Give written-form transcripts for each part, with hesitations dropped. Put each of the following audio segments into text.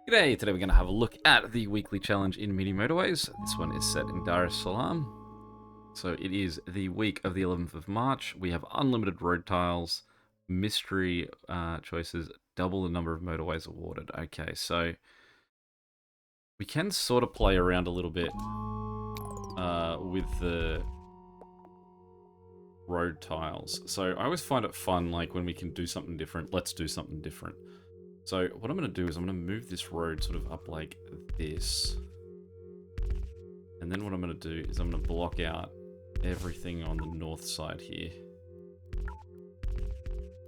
G'day, today we're going to have a look at the weekly challenge in Mini Motorways. This one is set in Dar es Salaam. So it is the week of the 11th of March. We have unlimited road tiles, mystery choices, double the number of motorways awarded. Okay, so we can sort of play around a little bit with the road tiles. So I always find it fun, like when we can do something different, let's do something different. So what I'm going to do is I'm going to move this road sort of up like this. And then what I'm going to do is I'm going to block out everything on the north side here.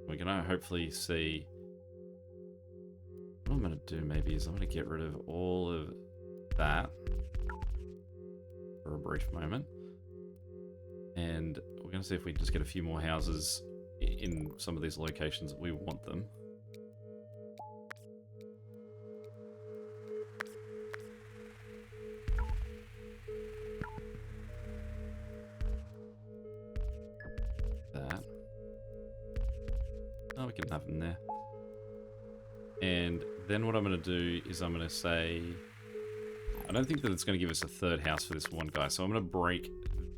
We're going to hopefully see... What I'm going to do maybe is I'm going to get rid of all of that for a brief moment. And we're going to see if we can just get a few more houses in some of these locations that we want them. We can have them there. And then what I'm going to do is I'm going to say... I don't think that it's going to give us a third house for this one guy. So I'm going to break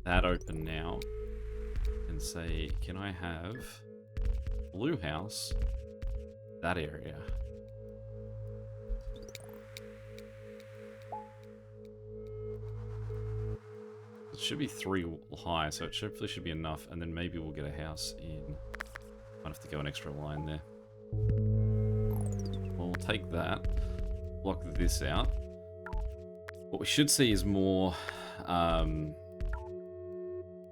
that open now. And say, can I have blue house, that area? It should be 3 high, so it hopefully should be enough. And then maybe we'll get a house in... Might have to go an extra line there. Well, we'll take that. Block this out. What we should see is more...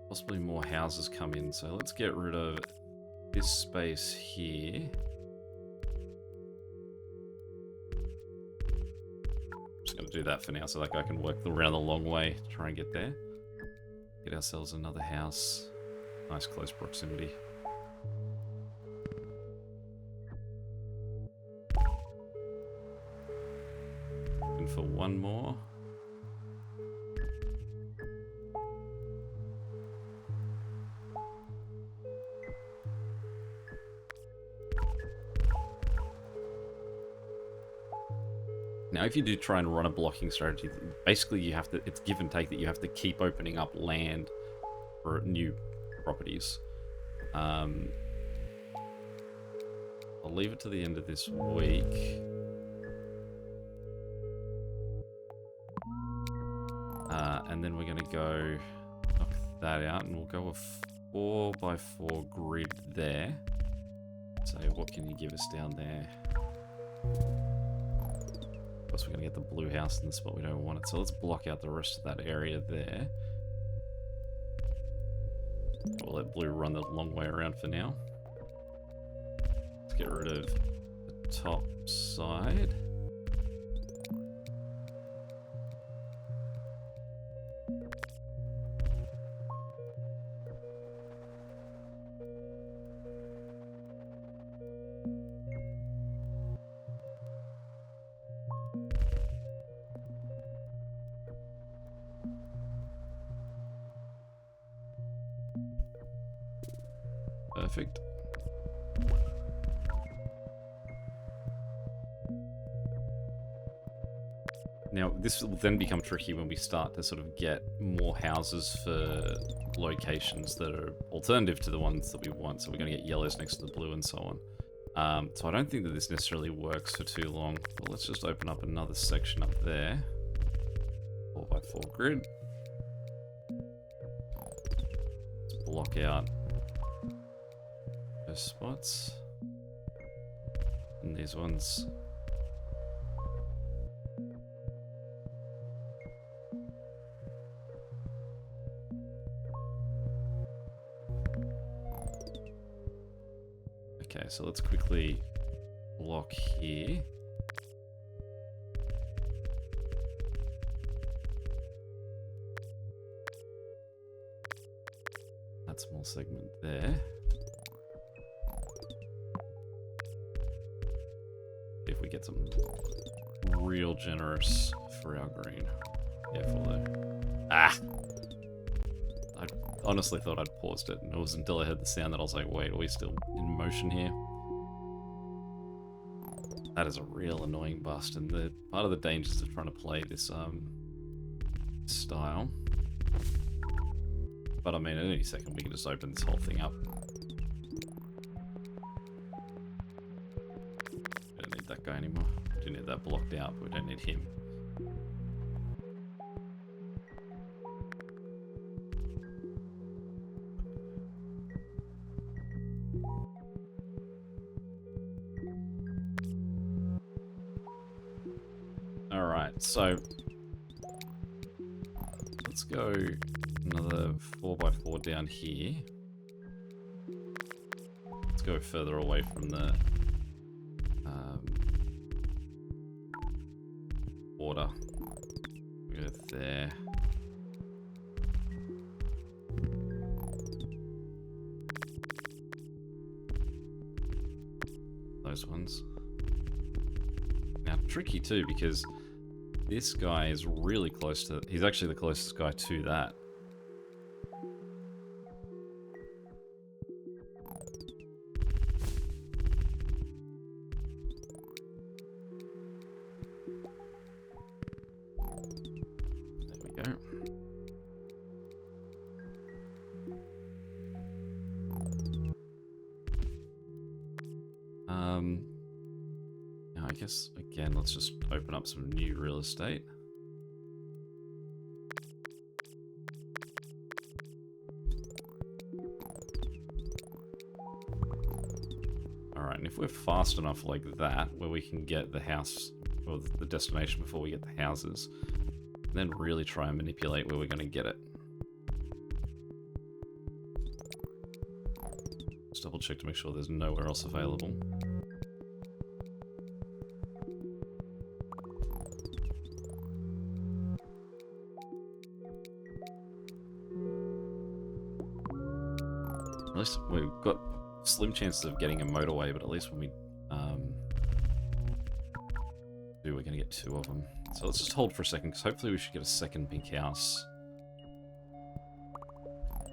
possibly more houses come in. So let's get rid of this space here. I'm just going to do that for now so that guy can work around the long way to try and get there. Get ourselves another house. Nice close proximity. For one more. Now, if you do try and run a blocking strategy, basically you have to, it's give and take that you have to keep opening up land for new properties. I'll leave it to the end of this week. And then we're going to go knock that out, and we'll go a 4x4 grid there. So what can you give us down there? Of course, we're going to get the blue house in the spot we don't want it. So let's block out the rest of that area there. We'll let blue run the long way around for now. Let's get rid of the top side. Perfect. Now, this will then become tricky when we start to sort of get more houses for locations that are alternative to the ones that we want. So we're going to get yellows next to the blue and so on. So I don't think that this necessarily works for too long. But let's just open up another section up there. 4x4 grid. Let's block out those spots. And these ones. Okay, so let's quickly block here. That small segment there. If we get something real generous for our green. Careful though. Ah! I honestly thought I'd paused it, and it wasn't until I heard the sound that I was like, wait, are we still in motion here? That is a real annoying bust, and the part of the dangers of trying to play this style. But I mean, at any second we can just open this whole thing up. We don't need that guy anymore. We do need that blocked out, but we don't need him. Alright, so let's go another 4x4 down here. Let's go further away from the water. We go there. Those ones. Now, tricky too, because this guy is really close to... He's actually the closest guy to that. There we go. Now I guess, again, let's just open up some new real estate. Alright, and if we're fast enough like that, where we can get the house, or the destination before we get the houses, then really try and manipulate where we're going to get it. Just double check to make sure there's nowhere else available. At least we've got slim chances of getting a motorway, but at least when we do, we're going to get 2 of them. So let's just hold for a second, because hopefully we should get a second pink house.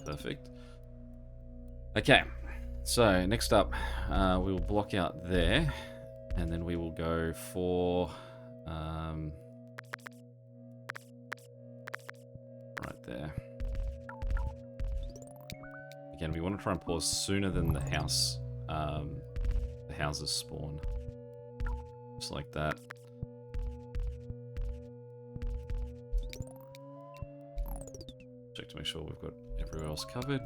Perfect. Okay, so next up, we will block out there, and then we will go for right there. Again, we want to try and pause sooner than the houses spawn. Just like that. Check to make sure we've got everywhere else covered.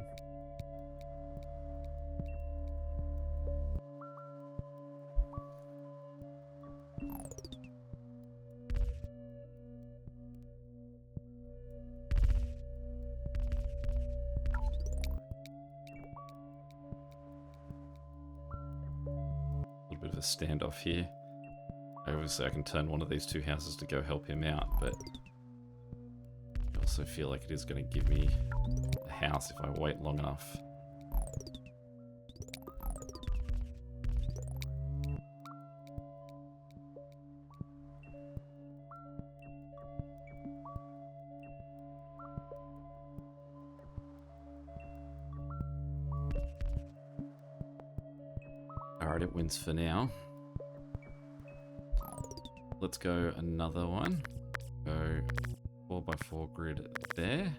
Standoff here. Obviously I can turn one of these 2 houses to go help him out, but I also feel like it is going to give me a house if I wait long enough. Alright, it wins for now. Let's go another one. Go 4x4 grid there.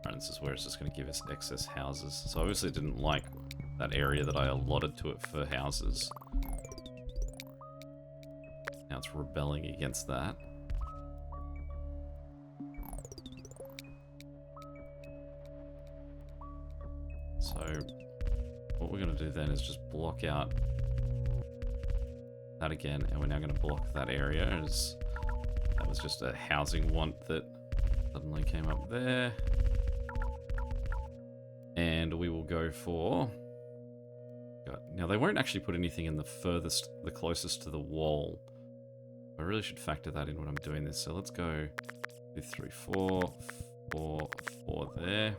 Alright, this is where it's just going to give us excess houses. So I obviously didn't like that area that I allotted to it for houses. Now it's rebelling against that. So what we're going to do then is just block out that again, and we're now going to block that area, as that was just a housing want that suddenly came up there. And we will go for... Now they won't actually put anything in the closest to the wall. I really should factor that in when I'm doing this. So let's go 2, 3, 4, 4, 4 there.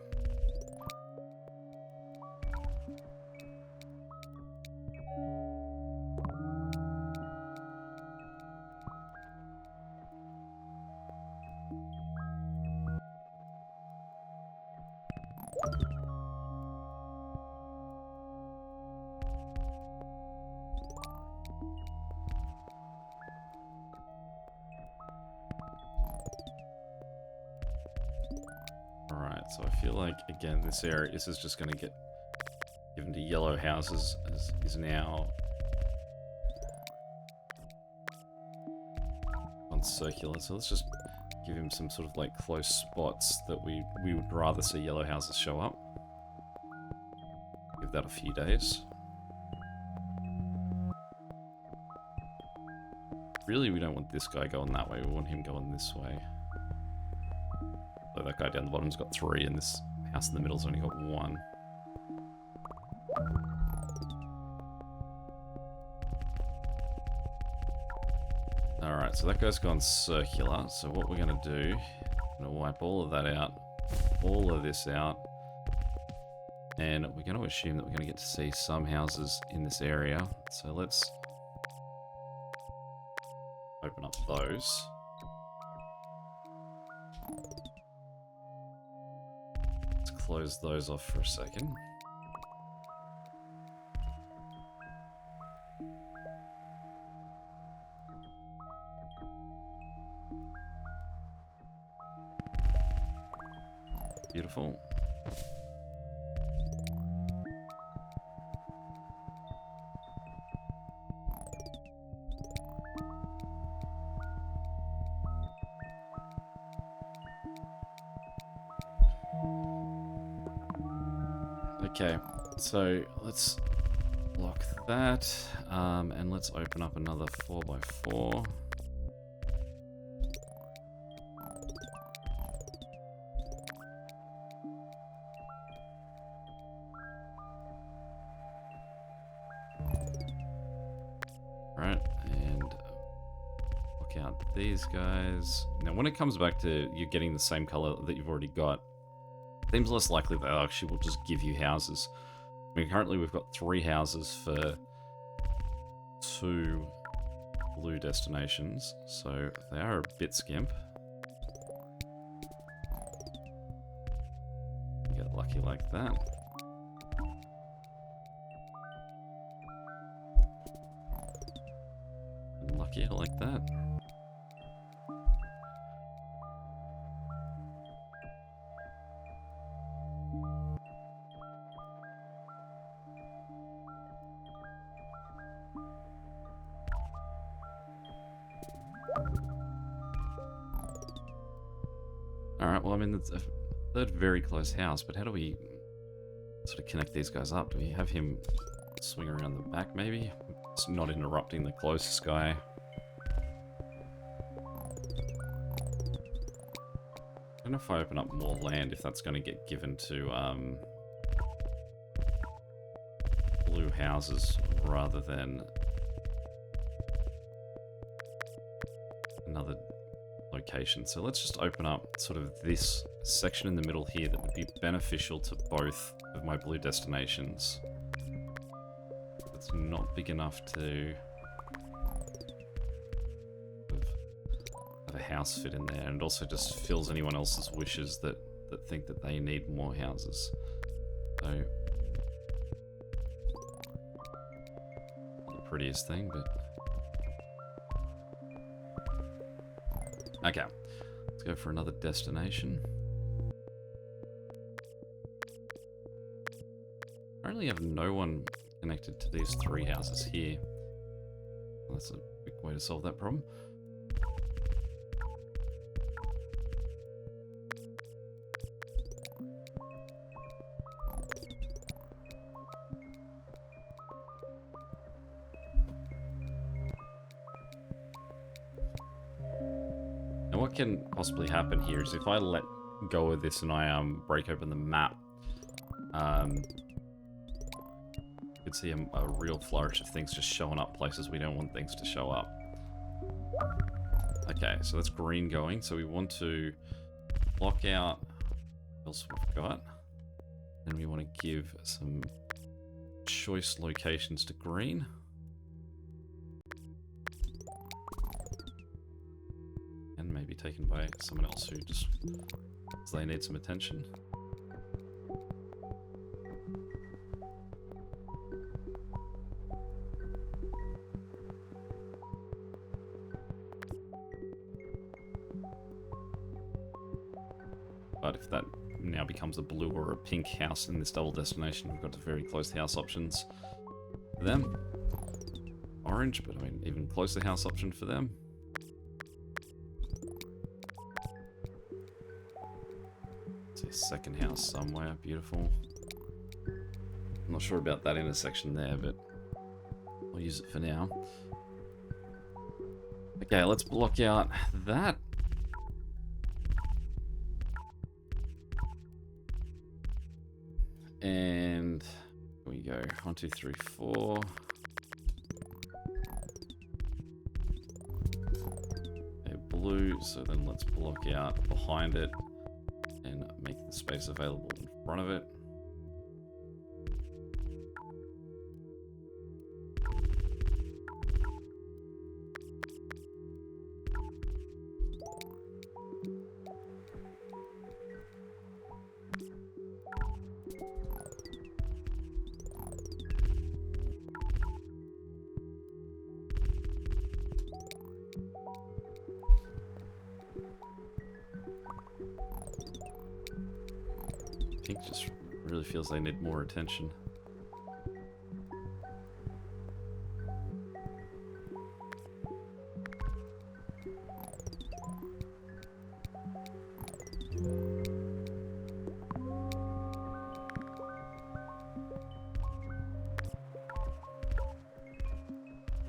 So I feel like, again, this is just going to get given to yellow houses, as is now on circular. So let's just give him some sort of like close spots that we would rather see yellow houses show up. Give that a few days. Really, we don't want this guy going that way. We want him going this way. So that guy down the bottom's got 3, and this house in the middle's only got 1. Alright, so that guy's gone circular. So what we're going to do, I'm going to wipe all of that out, all of this out, and we're going to assume that we're going to get to see some houses in this area. So let's open up those. Let's close those off for a second. Beautiful. Okay, so let's lock that, and let's open up another 4x4. Right, and look out these guys. Now, when it comes back to you getting the same color that you've already got, seems less likely that they actually will just give you houses. I mean, currently we've got 3 houses for 2 blue destinations, so they are a bit skimp. Get lucky like that. Lucky like that. Alright, well, I mean, it's a third very close house, but how do we sort of connect these guys up? Do we have him swing around the back, maybe? It's not interrupting the closest guy. I don't know if I open up more land, if that's going to get given to blue houses rather than another location. So let's just open up sort of this section in the middle here that would be beneficial to both of my blue destinations. It's not big enough to have a house fit in there, and it also just fills anyone else's wishes that think that they need more houses. So not the prettiest thing, but okay, let's go for another destination. Currently have no one connected to these 3 houses here. Well, that's a big way to solve that problem. What can possibly happen here is if I let go of this and I break open the map, you could see a real flourish of things just showing up places we don't want things to show up. Okay, so that's green going, so we want to block out what else we've got, and we want to give some choice locations to green. Maybe taken by someone else who just they need some attention. But if that now becomes a blue or a pink house in this double destination. We've got very close house options for them. Orange, but I mean, even closer house option for them. See a second house somewhere, beautiful. I'm not sure about that intersection there, but I'll use it for now. Okay, let's block out that. And here we go. 1, 2, 3, 4. Okay, blue, so then let's block out behind it and make the space available in front of it. Pink just really feels they need more attention.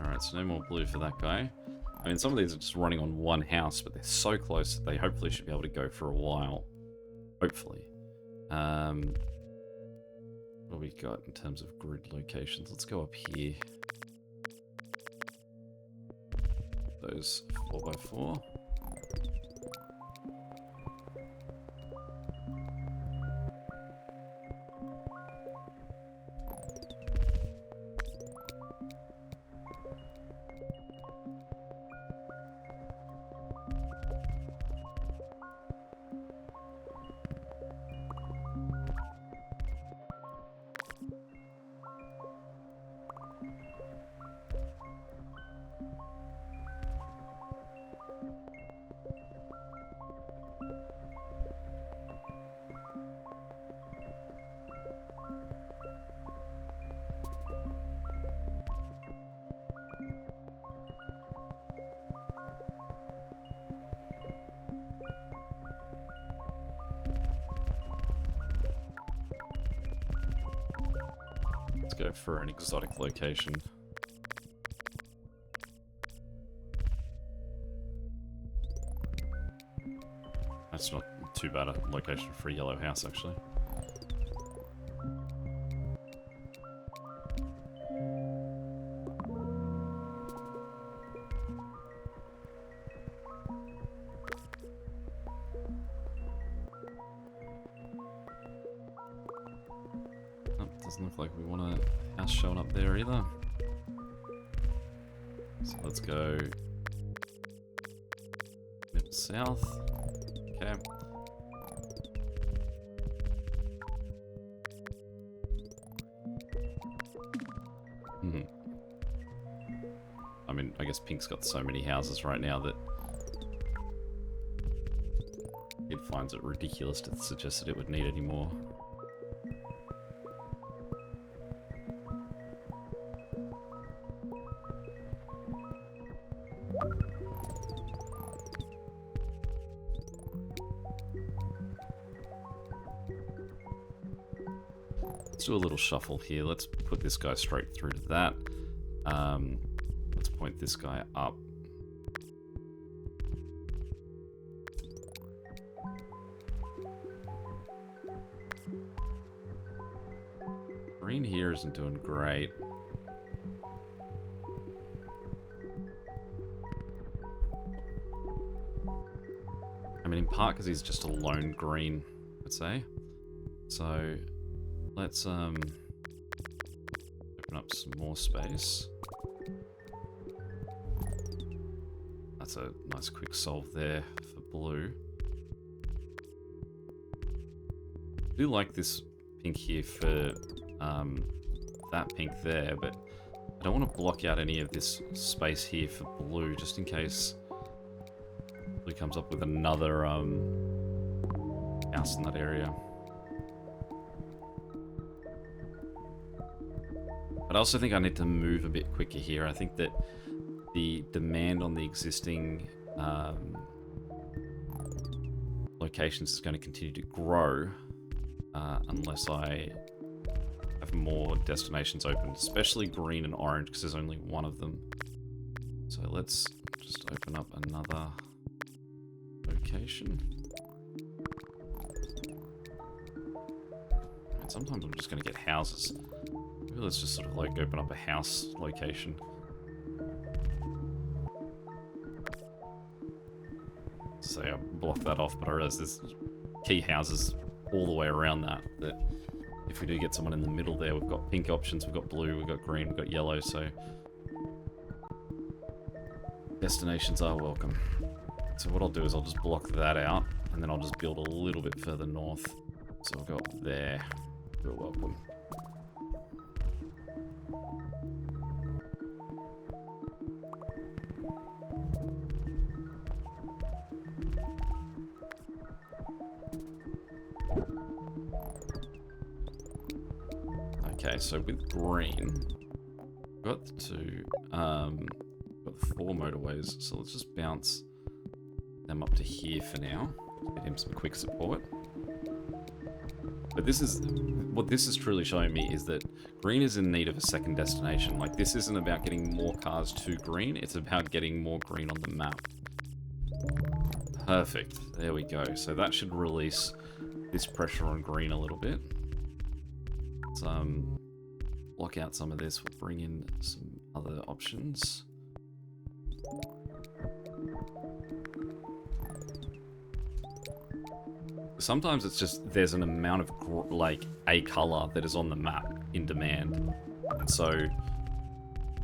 Alright, so no more blue for that guy. I mean, some of these are just running on one house, but they're so close that they hopefully should be able to go for a while. Hopefully. What do we got in terms of grid locations? Let's go up here. Those 4x4. Let's go for an exotic location. That's not too bad a location for a yellow house, actually. Doesn't look like we want a house showing up there either. So let's go middle south. Okay. I mean, I guess Pink's got so many houses right now that it finds it ridiculous to suggest that it would need any more. Let's do a little shuffle here. Let's put this guy straight through to that. Let's point this guy up. Green here isn't doing great. I mean, in part because he's just a lone green, I'd say. So let's open up some more space. That's a nice quick solve there for blue. I do like this pink here for that pink there, but I don't want to block out any of this space here for blue, just in case blue comes up with another house in that area. But I also think I need to move a bit quicker here. I think that the demand on the existing locations is going to continue to grow unless I have more destinations open, especially green and orange, because there's only one of them. So let's just open up another location. And sometimes I'm just going to get houses. Maybe let's just sort of like open up a house location. So I blocked that off, but I realized there's key houses all the way around that if we do get someone in the middle there, we've got pink options, we've got blue, we've got green, we've got yellow, so destinations are welcome. So what I'll do is I'll just block that out, and then I'll just build a little bit further north. So I'll go up there. You're welcome. Okay, so with green, we've got the two, got the 4 motorways, so let's just bounce them up to here for now. Get him some quick support. But this is, what this is truly showing me is that green is in need of a second destination. Like, this isn't about getting more cars to green, it's about getting more green on the map. Perfect, there we go. So that should release this pressure on green a little bit. Let's block out some of this, we'll bring in some other options. Sometimes it's just, there's an amount of, like, a color that is on the map in demand. And so,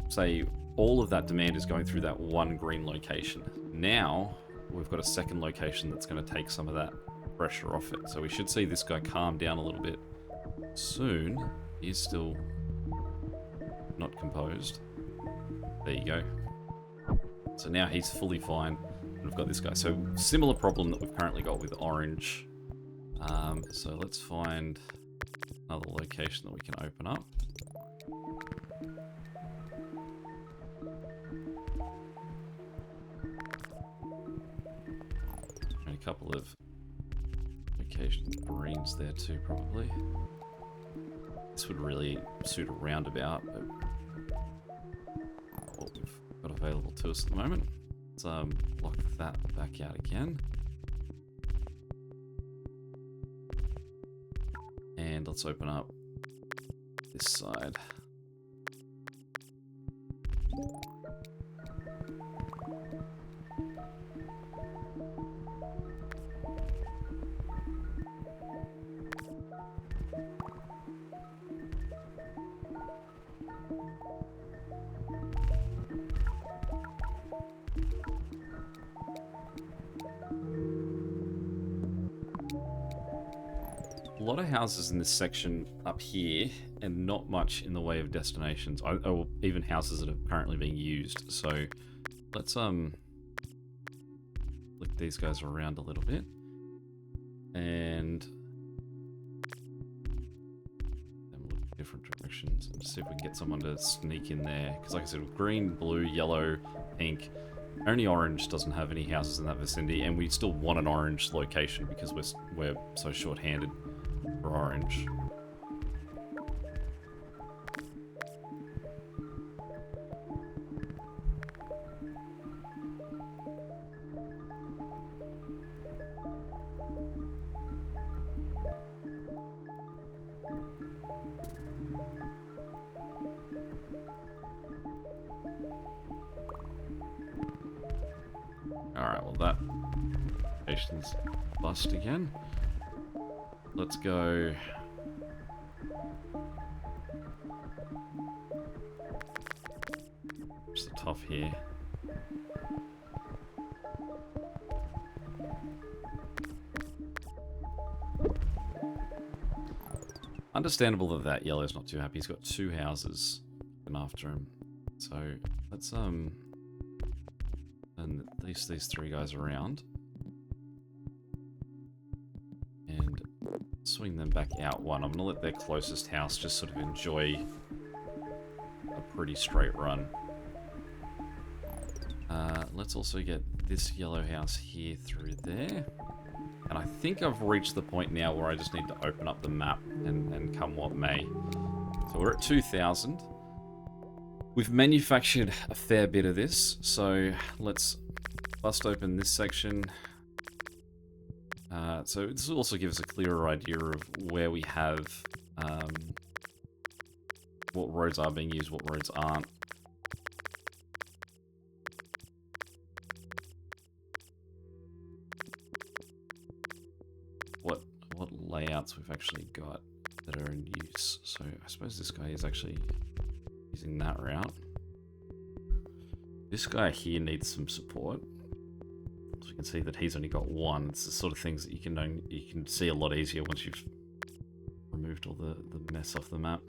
say, all of that demand is going through that one green location. Now, we've got a second location that's going to take some of that pressure off it. So we should see this guy calm down a little bit soon. He's still not composed. There you go. So now he's fully fine. And we've got this guy. So similar problem that we've currently got with orange. So let's find another location that we can open up. And a couple of locations, greens there too, probably. This would really suit a roundabout, but what we've got available to us at the moment. Let's block that back out again. And let's open up this side. A lot of houses in this section up here, and not much in the way of destinations, or even houses that are currently being used. So let's flick these guys around a little bit, and then we'll look different directions and see if we can get someone to sneak in there. Because like I said, with green, blue, yellow, pink, only orange doesn't have any houses in that vicinity, and we still want an orange location because we're so short-handed for orange. Alright, well that station's bust again. Let's go. Where's the top here? Understandable that that yellow's not too happy. He's got 2 houses looking after him. So let's and these 3 guys around. And swing them back out one. I'm going to let their closest house just sort of enjoy pretty straight run. Let's also get this yellow house here through there. And I think I've reached the point now where I just need to open up the map and come what may. So we're at 2,000. We've manufactured a fair bit of this, so let's bust open this section. So this will also give us a clearer idea of where we have what roads are being used, what roads aren't. What layouts we've actually got that are in use. So I suppose this guy is actually using that route. This guy here needs some support. So you can see that he's only got one. It's the sort of things that you can see a lot easier once you've removed all the mess off the map.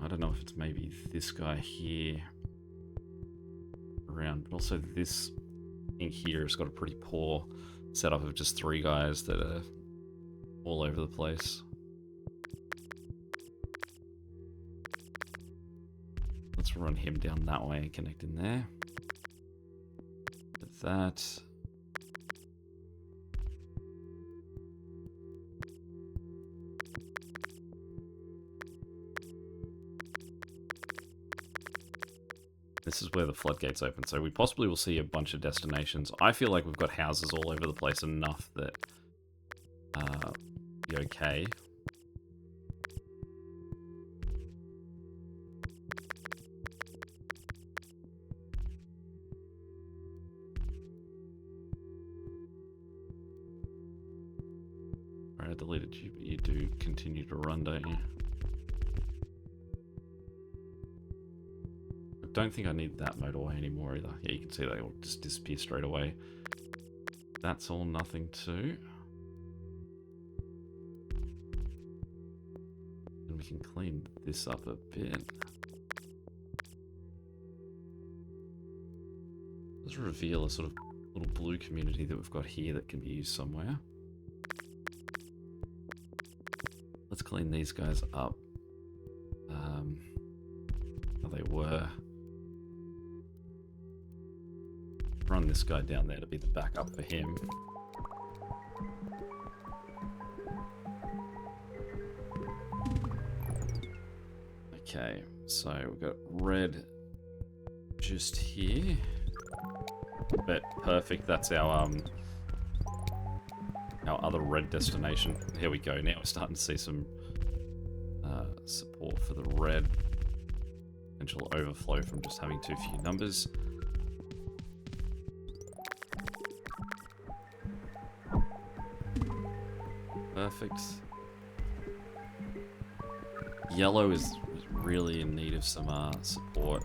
I don't know if it's maybe this guy here around, but also this thing here has got a pretty poor setup of just 3 guys that are all over the place. Let's run him down that way and connect in there. With that. This is where the floodgates open, so we possibly will see a bunch of destinations. I feel like we've got houses all over the place enough that be okay. Alright, I deleted you, but you do continue to run, don't you? Don't think I need that motorway anymore either. Yeah, you can see they will just disappear straight away. That's all nothing too. And we can clean this up a bit. Let's reveal a sort of little blue community that we've got here that can be used somewhere. Let's clean these guys up. How they were. Run this guy down there to be the backup for him. Okay, so we've got red just here. But perfect, that's our other red destination. Here we go, now we're starting to see some support for the red. Potential overflow from just having too few numbers. Perfect. Yellow is really in need of some support.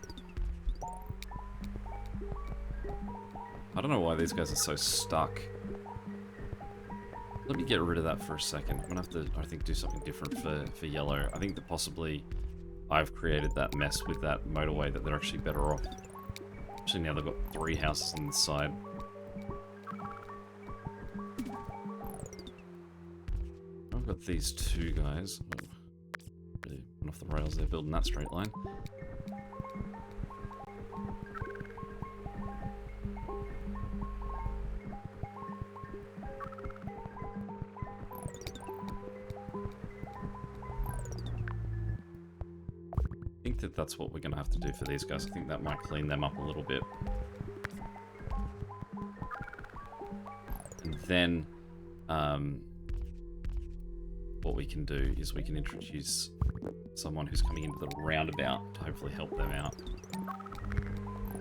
I don't know why these guys are so stuck. Let me get rid of that for a second. I'm gonna have to, I think, do something different for yellow. I think that possibly I've created that mess with that motorway that they're actually better off. Actually, now they've got 3 houses on the side. I've got these 2 guys. Oh, really went off the rails there, building that straight line. I think that that's what we're going to have to do for these guys. I think that might clean them up a little bit. And then what we can do is we can introduce someone who's coming into the roundabout to hopefully help them out.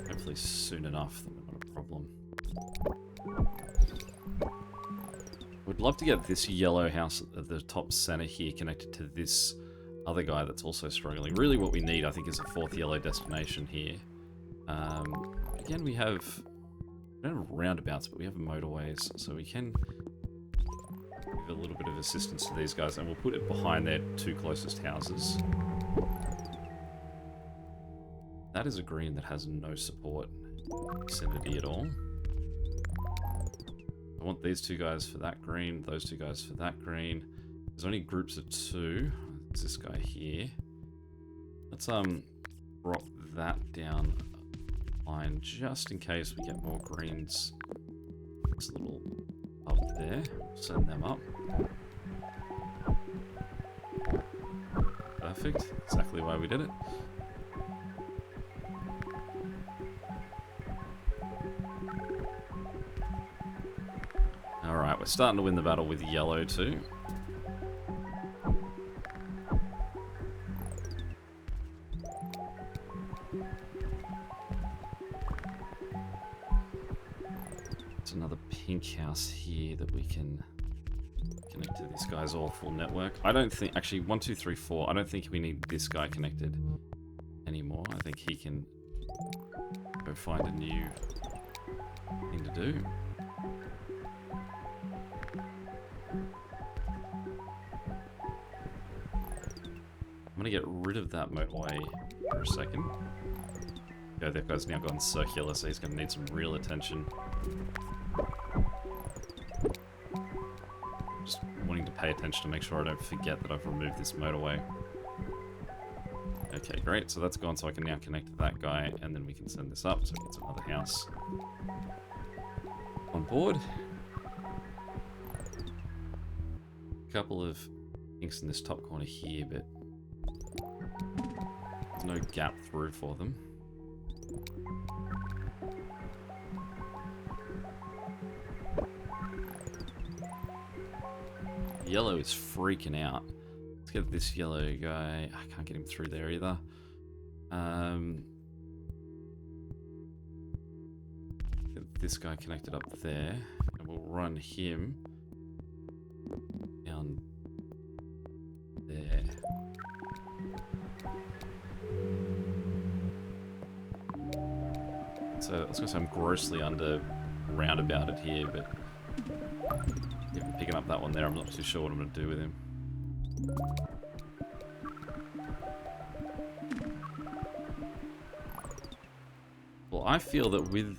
Hopefully soon enough that we've got a problem. Would love to get this yellow house at the top center here connected to this other guy that's also struggling. Really what we need, I think, is a 4th yellow destination here. Again, we don't have roundabouts, but we have motorways, so we can give a little bit of assistance to these guys, and we'll put it behind their 2 closest houses. That is a green that has no support vicinity at all. I want these 2 guys for that green, those 2 guys for that green. There's only groups of 2. It's this guy here. let's drop that down line just in case we get more greens. It's a little up there. Send them up. Perfect. Exactly why we did it. Alright, we're starting to win the battle with yellow too. There's another pink house here that we can connect to this guy's awful network. I don't think, actually, 1, 2, 3, 4, I don't think we need this guy connected anymore. I think he can go find a new thing to do. I'm going to get rid of that motorway for a second. Yeah, that guy's now gone circular, so he's going to need some real attention. Just wanting to pay attention to make sure I don't forget that I've removed this motorway. Okay, great. So that's gone, so I can now connect to that guy, and then we can send this up, so it gets another house on board. A couple of things in this top corner here, but there's no gap through for them. Yellow is freaking out. Let's get this yellow guy. I can't get him through there either. Get this guy connected up there, and we'll run him down there. So I was going to say I'm grossly under roundabouted here, but even picking up that one there, I'm not too sure what I'm going to do with him. Well, I feel that with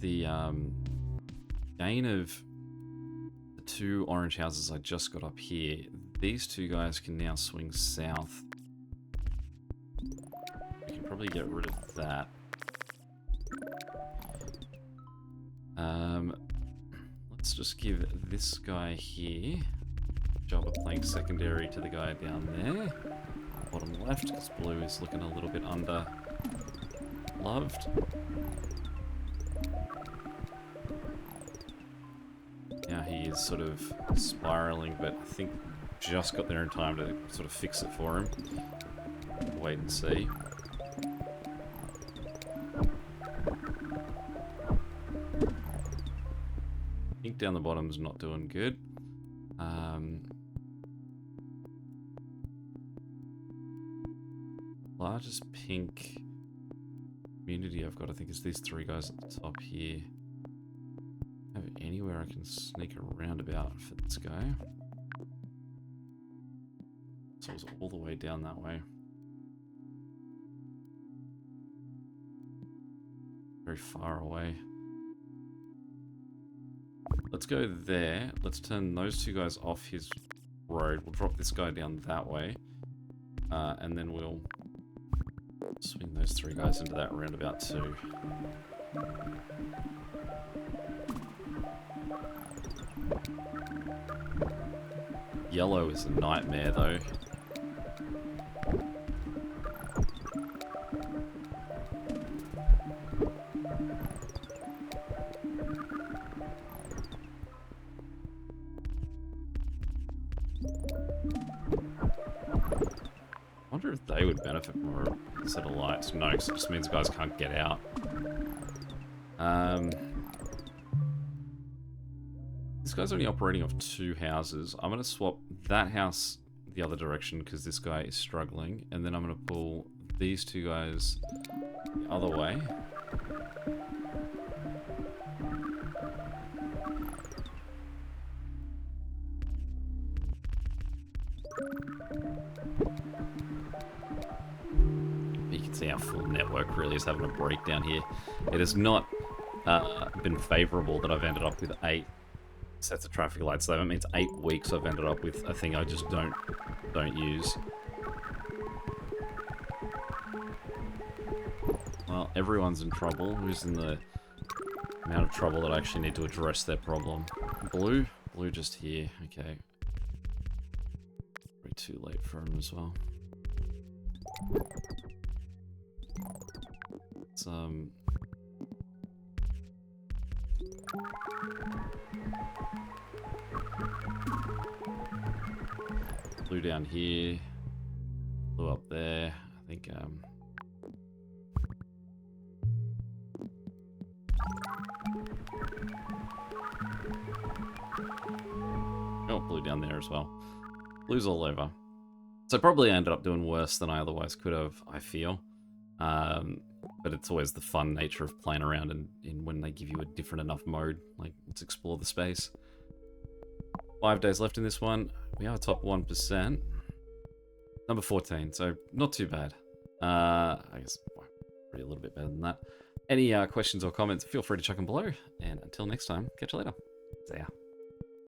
the gain of the 2 orange houses I just got up here, these 2 guys can now swing south. We can probably get rid of that. Let's just give this guy here a job of playing secondary to the guy down there, bottom left, because blue is looking a little bit under loved. Now he is sort of spiraling, but I think just got there in time to sort of fix it for him. Wait and see. Pink down the bottom's not doing good. Largest pink community I've got, I think, is these 3 guys at the top here. Have anywhere I can sneak around about for this guy? So it's all the way down that way. Very far away. Let's go there. Let's turn those 2 guys off his road. We'll drop this guy down that way. And then we'll swing those 3 guys into that roundabout too. Yellow is a nightmare though. I wonder if they would benefit from a set of lights. No, because it just means guys can't get out. This guy's only operating off 2 houses. I'm going to swap that house the other direction because this guy is struggling. And then I'm going to pull these 2 guys the other way. You can see our full network really is having a breakdown here. It has not been favourable that I've ended up with 8 sets of traffic lights. So that means 8 weeks I've ended up with a thing I just don't use. everyone's in trouble. Who's in the amount of trouble that I actually need to address their problem? Blue? Blue just here. Okay. Way too late for him as well. It's, blue down here. Blue up there. I think, oh, blue down there as well. Blue's all over. So probably ended up doing worse than I otherwise could have, I feel. But it's always the fun nature of playing around in when they give you a different enough mode. Like, let's explore the space. 5 days left in this one. We are top 1%. Number 14, so not too bad. I guess probably a little bit better than that. Any questions or comments, feel free to chuck them below. And until next time, catch you later. See ya.